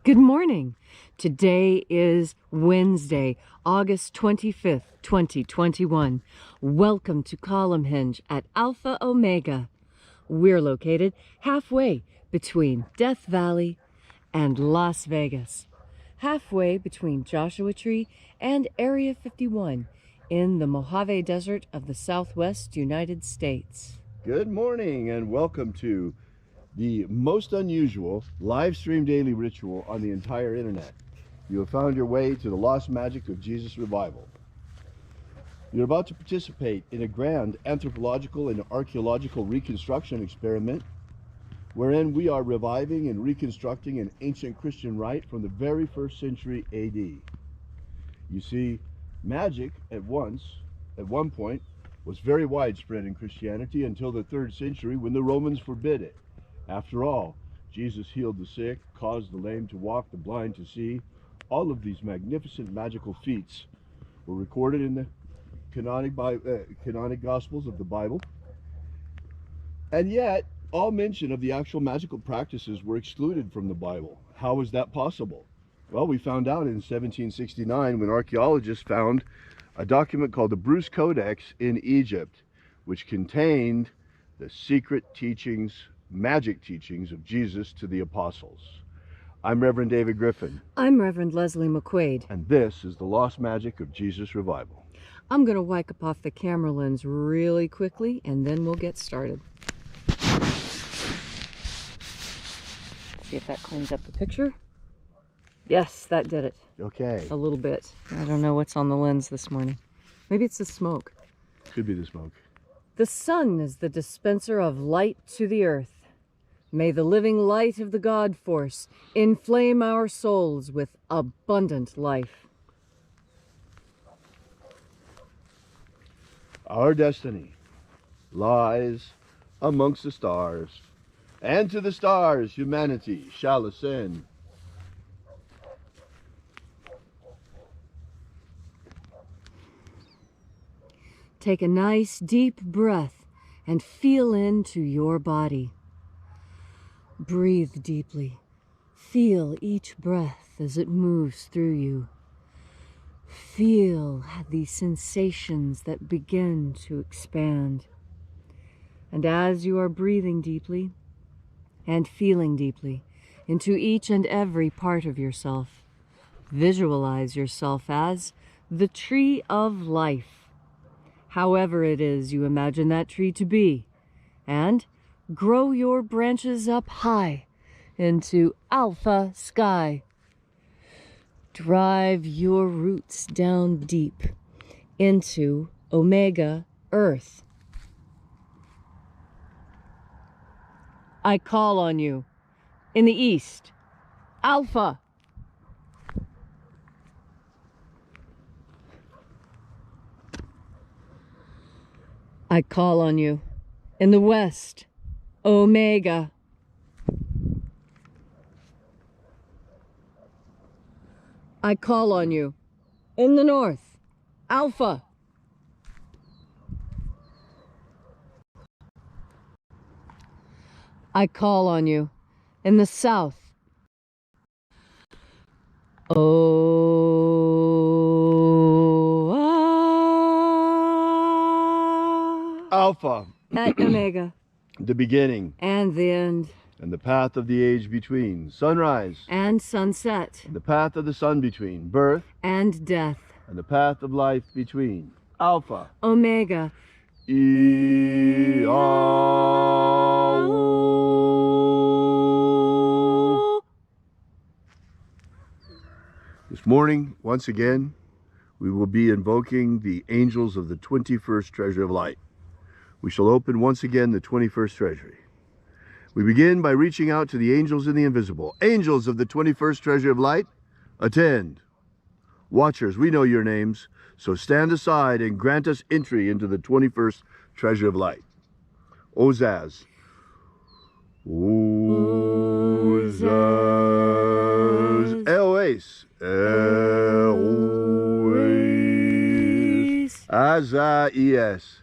Good morning. Today is Wednesday, August 25th, 2021. Welcome to Column Hinge at Alpha Omega. We're located halfway between Death Valley and Las Vegas, halfway between Joshua Tree and Area 51 in the Mojave Desert of the Southwest United States. Good morning and welcome to the most unusual live stream daily ritual on the entire internet. You have found your way to the lost magic of Jesus revival. You're about to participate in a grand anthropological and archaeological reconstruction experiment wherein we are reviving and reconstructing an ancient Christian rite from the very first century AD. You see, magic at one point was very widespread in Christianity until the 3rd century when the Romans forbid it. After all, Jesus healed the sick, caused the lame to walk, the blind to see. All of these magnificent magical feats were recorded in the canonic Gospels of the Bible. And yet, all mention of the actual magical practices were excluded from the Bible. How was that possible? Well, we found out in 1769 when archaeologists found a document called the Bruce Codex in Egypt, which contained the secret teachings, magic teachings of Jesus to the apostles. I'm Reverend David Griffin. I'm Reverend Leslie McQuade. And this is the lost magic of Jesus revival. I'm going to wipe off the camera lens really quickly and then we'll get started. See if that cleans up the picture. Yes, that did it. Okay. A little bit. I don't know what's on the lens this morning. Maybe it's the smoke. Could be the smoke. The sun is the dispenser of light to the earth. May the living light of the God force inflame our souls with abundant life. Our destiny lies amongst the stars, and to the stars humanity shall ascend. Take a nice deep breath and feel into your body. Breathe deeply. Feel each breath as it moves through you. Feel the sensations that begin to expand. And as you are breathing deeply and feeling deeply into each and every part of yourself, visualize yourself as the tree of life, however it is you imagine that tree to be, and grow your branches up high into alpha sky. Drive your roots down deep into omega earth. I call on you in the east, alpha. I call on you in the west, omega. I call on you in the north, alpha. I call on you in the south, Alpha. At omega. The beginning. And the end. And the path of the age between. Sunrise. And sunset. And the path of the sun between. Birth. And death. And the path of life between. Alpha. Omega. This morning, once again, we will be invoking the angels of the 21st Treasury of Light. We shall open once again the 21st Treasury. We begin by reaching out to the angels in the invisible. Angels of the 21st Treasury of Light, attend. Watchers, we know your names, so stand aside and grant us entry into the 21st Treasury of Light. Ozaz. Ozaz. Eloise. Eloise. Azaias.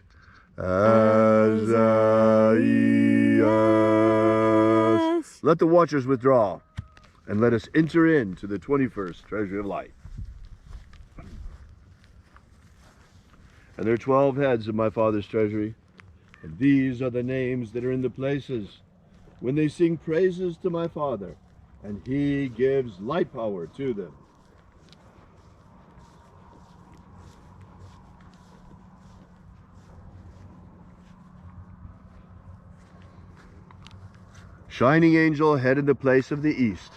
Azaias. Let the watchers withdraw. and let us enter into the 21st treasury of light. And there are 12 heads of my Father's treasury, and these are the names that are in the places when they sing praises to my Father, and he gives light power to them. Shining angel, head in the place of the east,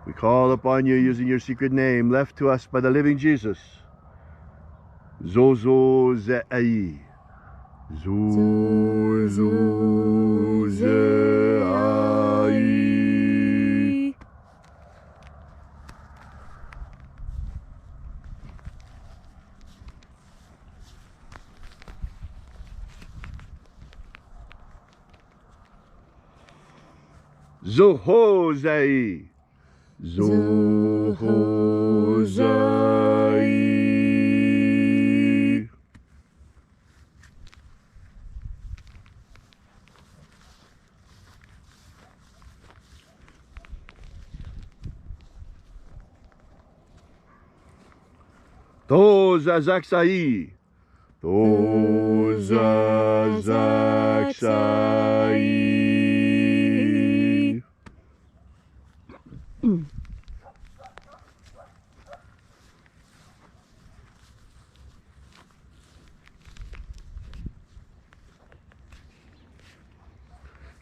we call upon you using your secret name left to us by the living Jesus. Zozo Ze'ai. Zozo Ze'ai. Zohozai. Zohozai. Tozazaksai. Tozazaksai.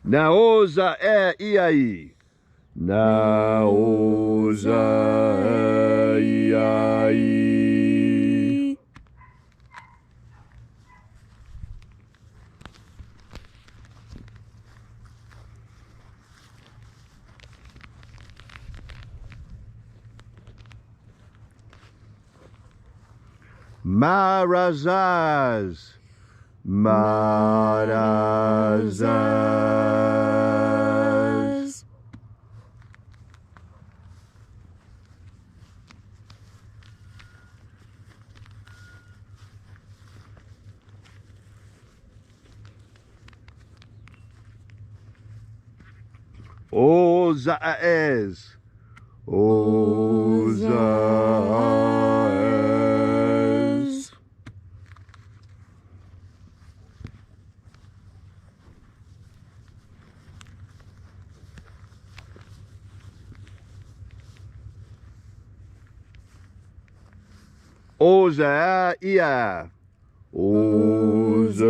Naoza iai. Naoza iai. Marazaz. Marazaz. Ozaez. Ozaez. Ozaia. Ozaia.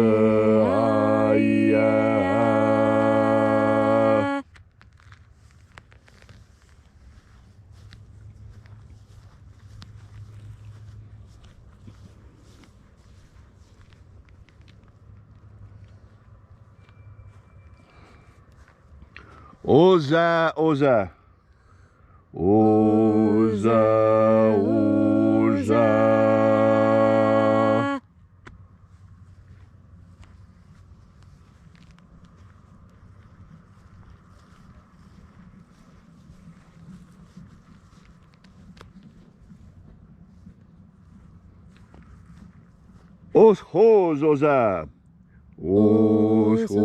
Oza, Oza. Oza, Oza. Oshozoza. Oshozoza.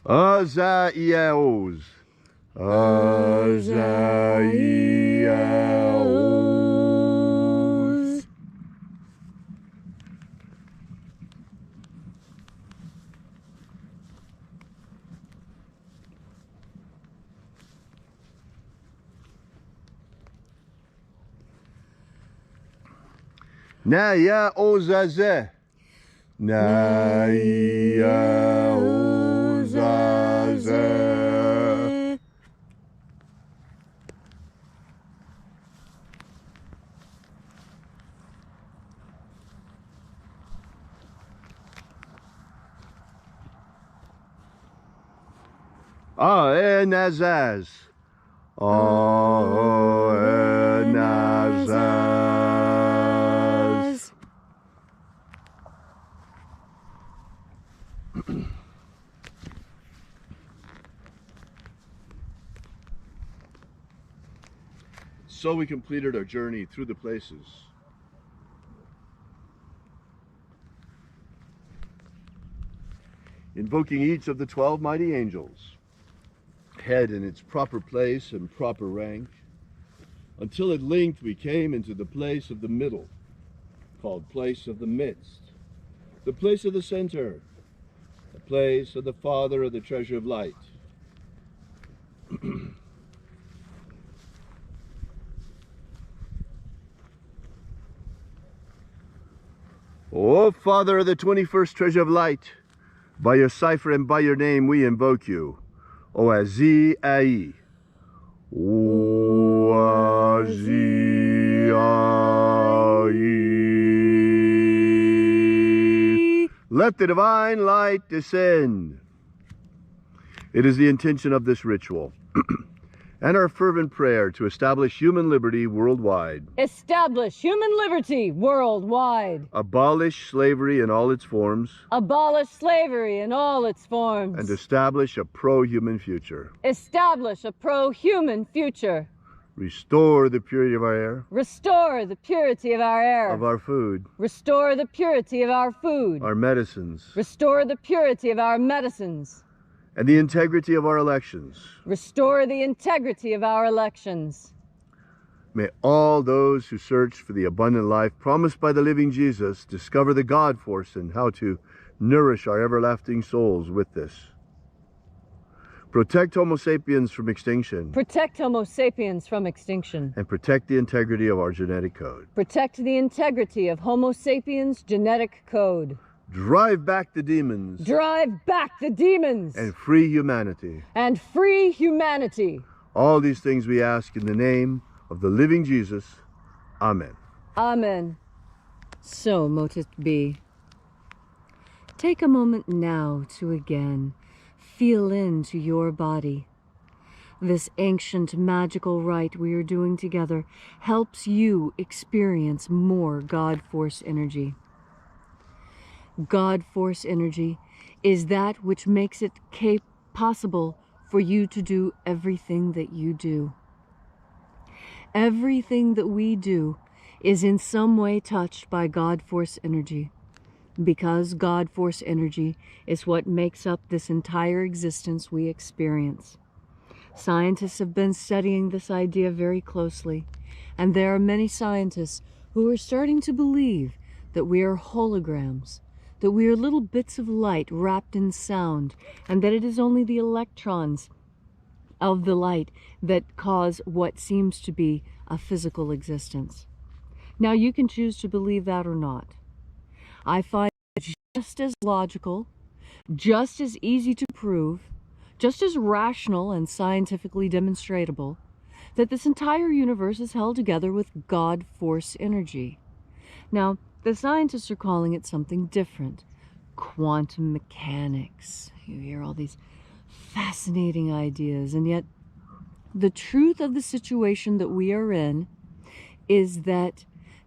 Azaiaos. Azaiaos. Naya ozaze. Naya ozaze. Enazaz. Enazaz. so we completed our journey through the places. Invoking each of the 12 mighty angels, head in its proper place and proper rank, until at length we came into the place of the middle, called place of the midst, the place of the center, the place of the Father of the treasure of light. O Father of the 21st treasure of light, by your cipher and by your name we invoke you. Oazi-ai. Oazi-ai. Let the divine light descend. It is the intention of this ritual and our fervent prayer to establish human liberty worldwide. Establish human liberty worldwide. Abolish slavery in all its forms. Abolish slavery in all its forms. And establish a pro-human future. Establish a pro-human future. Restore the purity of our air. Restore the purity of our air. Of our food. Restore the purity of our food. Our medicines. Restore the purity of our medicines. And the integrity of our elections. Restore the integrity of our elections. May all those who search for the abundant life promised by the living Jesus discover the God force and how to nourish our everlasting souls with this. Protect Homo sapiens from extinction. Protect Homo sapiens from extinction. And protect the integrity of our genetic code. Protect the integrity of Homo sapiens' genetic code. Drive back the demons. Drive back the demons. And free humanity. And free humanity. All these things we ask in the name of the living Jesus. Amen. Amen. So mote it be. Take a moment now to again feel into your body. This ancient magical rite we are doing together helps you experience more God Force energy. God Force energy is that which makes it possible for you to do everything that you do. Everything that we do is in some way touched by God Force energy, because God Force energy is what makes up this entire existence we experience. Scientists have been studying this idea very closely, and there are many scientists who are starting to believe that we are holograms, that we are little bits of light wrapped in sound, and that it is only the electrons of the light that cause what seems to be a physical existence. Now, you can choose to believe that or not. I find it just as logical, just as easy to prove, just as rational and scientifically demonstrable that this entire universe is held together with God Force energy. Now, the scientists are calling it something different. Quantum mechanics. You hear all these fascinating ideas, and yet the truth of the situation that we are in is that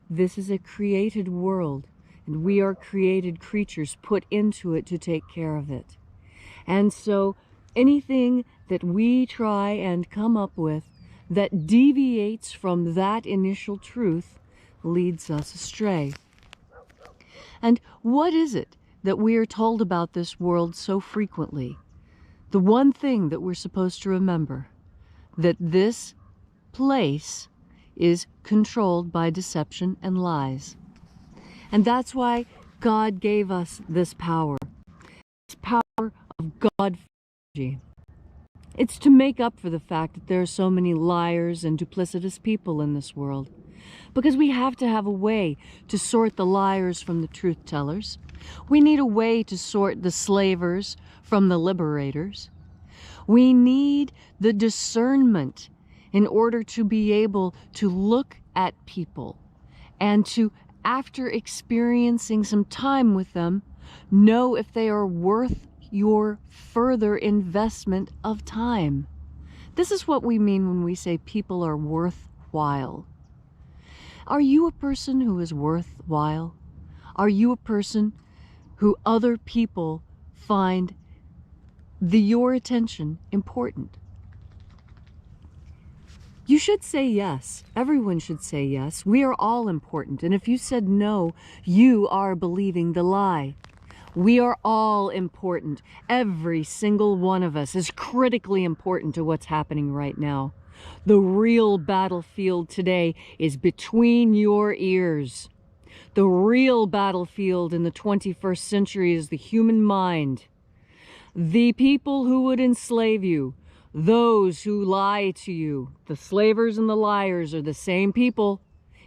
this is a created world, and we are created creatures put into it to take care of it. And so anything that we try and come up with that deviates from that initial truth leads us astray. And what is it that we are told about this world so frequently? The one thing that we're supposed to remember, that this place is controlled by deception and lies. And that's why God gave us this power of God energy. It's to make up for the fact that there are so many liars and duplicitous people in this world. Because we have to have a way to sort the liars from the truth-tellers. We need a way to sort the slavers from the liberators. We need the discernment in order to be able to look at people and to, after experiencing some time with them, know if they are worth your further investment of time. This is what we mean when we say people are worthwhile. Are you a person who is worthwhile? Are you a person who other people find your attention important? You should say yes. Everyone should say yes. We are all important. And if you said no, you are believing the lie. We are all important. Every single one of us is critically important to what's happening right now. The real battlefield today is between your ears. The real battlefield in the 21st century is the human mind. The people who would enslave you, those who lie to you, the slavers and the liars are the same people.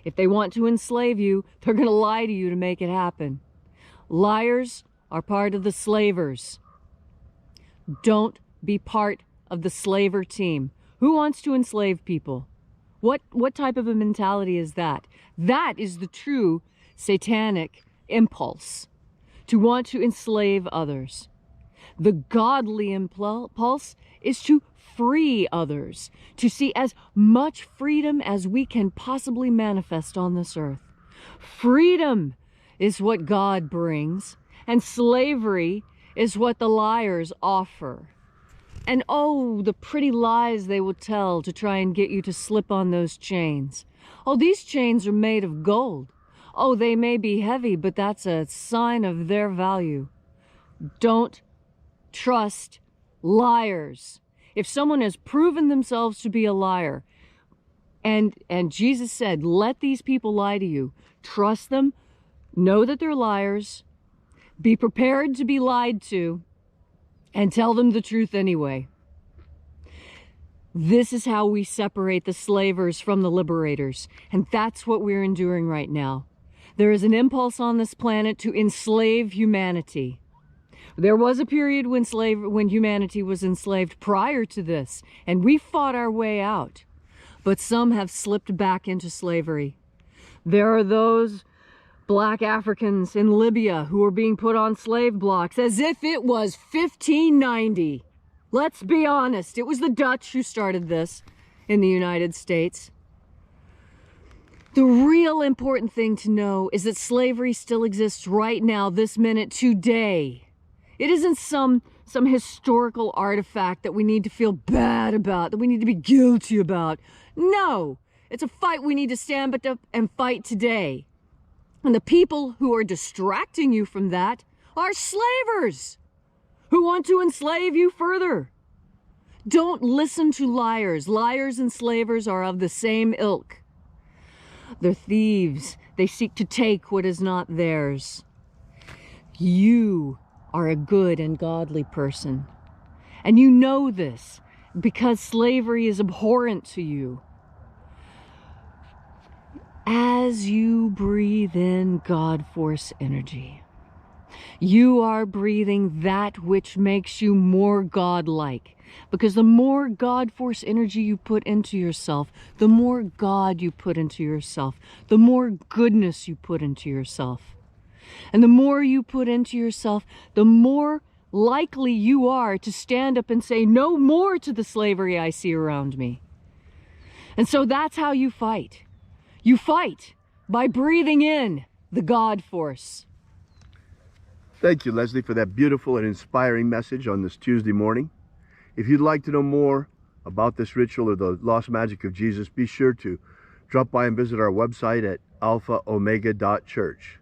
If they want to enslave you, they're going to lie to you to make it happen. Liars are part of the slavers. Don't be part of the slaver team. Who wants to enslave people? What type of a mentality is that? That is the true satanic impulse, to want to enslave others. The godly impulse is to free others, to see as much freedom as we can possibly manifest on this earth. Freedom is what God brings, and slavery is what the liars offer. And oh, the pretty lies they will tell to try and get you to slip on those chains. Oh, these chains are made of gold. Oh, they may be heavy, but that's a sign of their value. Don't trust liars. If someone has proven themselves to be a liar, and Jesus said, let these people lie to you, trust them, know that they're liars, be prepared to be lied to, and tell them the truth anyway. This is how we separate the slavers from the liberators, and that's what we're enduring right now. There is an impulse on this planet to enslave humanity. There was a period when humanity was enslaved prior to this, and we fought our way out. But some have slipped back into slavery. There are those Black Africans in Libya who are being put on slave blocks as if it was 1590. Let's be honest, it was the Dutch who started this in the United States. The real important thing to know is that slavery still exists right now, this minute, today. It isn't some historical artifact that we need to feel bad about, that we need to be guilty about. No, it's a fight we need to stand up and fight today. And the people who are distracting you from that are slavers who want to enslave you further. Don't listen to liars. Liars and slavers are of the same ilk. They're thieves. They seek to take what is not theirs. You are a good and godly person. And you know this because slavery is abhorrent to you. As you breathe in God force energy, you are breathing that which makes you more godlike. Because the more God force energy you put into yourself, the more God you put into yourself, the more goodness you put into yourself. And the more you put into yourself, the more likely you are to stand up and say no more to the slavery I see around me. And so that's how you fight. You fight by breathing in the God force. Thank you, Leslie, for that beautiful and inspiring message on this Tuesday morning. If you'd like to know more about this ritual or the lost magic of Jesus, be sure to drop by and visit our website at alphaomega.church.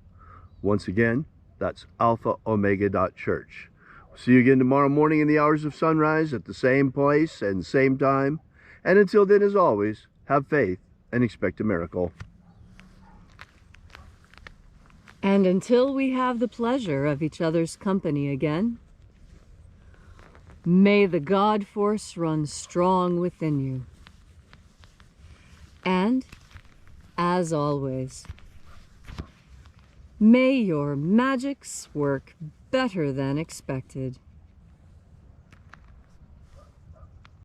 Once again, that's alphaomega.church. We'll see you again tomorrow morning in the hours of sunrise at the same place and same time. And until then, as always, have faith and expect a miracle. And until we have the pleasure of each other's company again, may the God force run strong within you. And, as always, may your magics work better than expected.